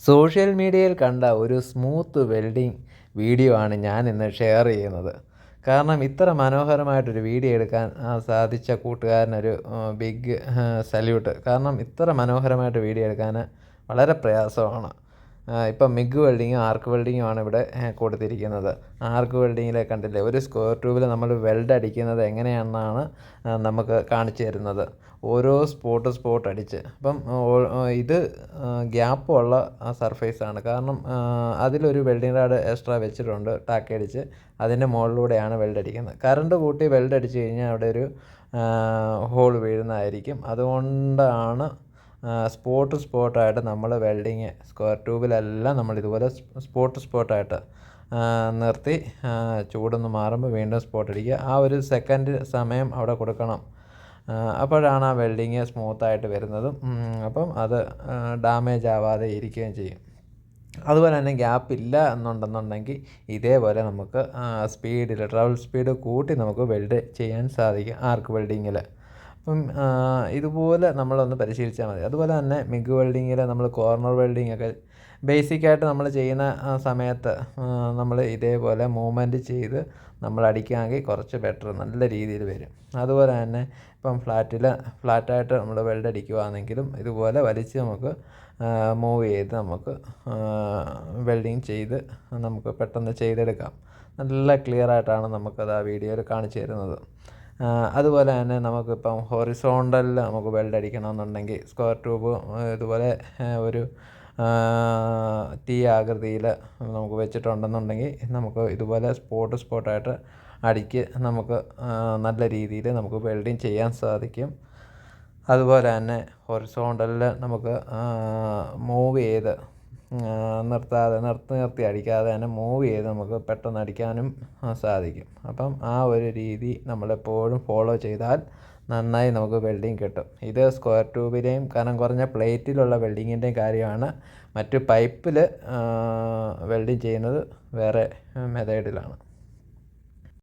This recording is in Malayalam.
സോഷ്യൽ മീഡിയയിൽ കണ്ട ഒരു സ്മൂത്ത് വെൽഡിംഗ് വീഡിയോ ആണ് ഞാൻ ഇന്ന് ഷെയർ ചെയ്യുന്നത്. കാരണം ഇത്ര മനോഹരമായിട്ടൊരു വീഡിയോ എടുക്കാൻ സാധിച്ച കൂട്ടുകാരനൊരു ബിഗ് സല്യൂട്ട്. കാരണം ഇത്ര മനോഹരമായിട്ട് വീഡിയോ എടുക്കാൻ വളരെ പ്രയാസമാണ്. ഇപ്പം മിഗ് വെൽഡിങ്ങും ആർക്ക് വെൽഡിങ്ങും ആണ് ഇവിടെ കൊടുത്തിരിക്കുന്നത്. ആർക്ക് വെൽഡിങ്ങിൽ കണ്ടില്ലേ, ഒരു സ്ക്വയർ ട്യൂബിൽ നമ്മൾ വെൽഡ് അടിക്കുന്നത് എങ്ങനെയാണെന്നാണ് നമുക്ക് കാണിച്ചു തരുന്നത്. ഓരോ സ്പോട്ട് അടിച്ച്. അപ്പം ഇത് ഗ്യാപ്പുള്ള സർഫേസാണ്. കാരണം അതിലൊരു വെൽഡിംഗ് റാഡ് എക്സ്ട്രാ വെച്ചിട്ടുണ്ട്, ടാക്കടിച്ച് അതിൻ്റെ മുകളിലൂടെയാണ് വെൽഡ് അടിക്കുന്നത്. കറണ്ട് കൂട്ടി വെൽഡ് അടിച്ച് കഴിഞ്ഞാൽ അവിടെ ഒരു ഹോൾ വീഴുന്നതായിരിക്കും. അതുകൊണ്ടാണ് സ്പോട്ടായിട്ട് നമ്മൾ വെൽഡിങ് സ്ക്വയർ ട്യൂബിലെല്ലാം നമ്മളിതുപോലെ സ്പോട്ടായിട്ട് നിർത്തി ചൂടൊന്ന് മാറുമ്പോൾ വീണ്ടും സ്പോട്ട് അടിക്കുക. ആ ഒരു സെക്കൻഡ് സമയം അവിടെ കൊടുക്കണം. അപ്പോഴാണ് ആ വെൽഡിങ് സ്മൂത്തായിട്ട് വരുന്നതും അപ്പം അത് ഡാമേജ് ആവാതെ ഇരിക്കുകയും ചെയ്യും. അതുപോലെ തന്നെ ഗ്യാപ്പ് ഇല്ല എന്നുണ്ടെന്നുണ്ടെങ്കിൽ ഇതേപോലെ നമുക്ക് ട്രാവൽ സ്പീഡ് കൂട്ടി നമുക്ക് വെൽഡ് ചെയ്യാൻ സാധിക്കും ആർക്ക് വെൽഡിങ്ങിൽ. അപ്പം ഇതുപോലെ നമ്മളൊന്ന് പരിശീലിച്ചാൽ മതി. അതുപോലെ തന്നെ മിഗ് വെൽഡിങ്ങിൽ നമ്മൾ കോർണർ വെൽഡിങ് ഒക്കെ ബേസിക്കായിട്ട് നമ്മൾ ചെയ്യുന്ന സമയത്ത് നമ്മൾ ഇതേപോലെ മൂവ്മെൻറ്റ് ചെയ്ത് നമ്മൾ അടിക്കുകയാണെങ്കിൽ കുറച്ച് ബെറ്റർ, നല്ല രീതിയിൽ വരും. അതുപോലെ തന്നെ ഇപ്പം ഫ്ലാറ്റായിട്ട് നമ്മൾ വെൽഡ് അടിക്കുകയാണെങ്കിലും ഇതുപോലെ വലിച്ച് നമുക്ക് മൂവ് ചെയ്ത് നമുക്ക് വെൽഡിങ് ചെയ്ത് നമുക്ക് പെട്ടെന്ന് ചെയ്തെടുക്കാം. നല്ല ക്ലിയറായിട്ടാണ് നമുക്കത് ആ വീഡിയോയിൽ കാണിച്ചു തരുന്നത്. അതുപോലെ തന്നെ നമുക്കിപ്പം ഹൊറിസോണ്ടലിൽ നമുക്ക് വെൽഡ് അടിക്കണമെന്നുണ്ടെങ്കിൽ സ്ക്വയർ ട്യൂബ് ഇതുപോലെ ഒരു T ആകൃതിയിൽ നമുക്ക് വെച്ചിട്ടുണ്ടെന്നുണ്ടെങ്കിൽ നമുക്ക് ഇതുപോലെ സ്പോട്ടായിട്ട് നമുക്ക് നല്ല രീതിയിൽ നമുക്ക് വെൽഡിങ് ചെയ്യാൻ സാധിക്കും. അതുപോലെ തന്നെ ഹൊറിസോണ്ടലിൽ നമുക്ക് മൂവ് ചെയ്ത് നിർത്തി അടിക്കാതെ തന്നെ മൂവ് ചെയ്ത് നമുക്ക് പെട്ടെന്ന് അടിക്കാനും സാധിക്കും. അപ്പം ആ ഒരു രീതി നമ്മളെപ്പോഴും ഫോളോ ചെയ്താൽ നന്നായി നമുക്ക് വെൽഡിങ് കിട്ടും. ഇത് സ്ക്വയർ ട്യൂബിലെയും കനം കുറഞ്ഞ പ്ലേറ്റിലുള്ള വെൽഡിങ്ങിൻ്റെയും കാര്യമാണ്. മറ്റു പൈപ്പിൽ വെൽഡിങ് ചെയ്യുന്നത് വേറെ മെത്തേഡിലാണ്.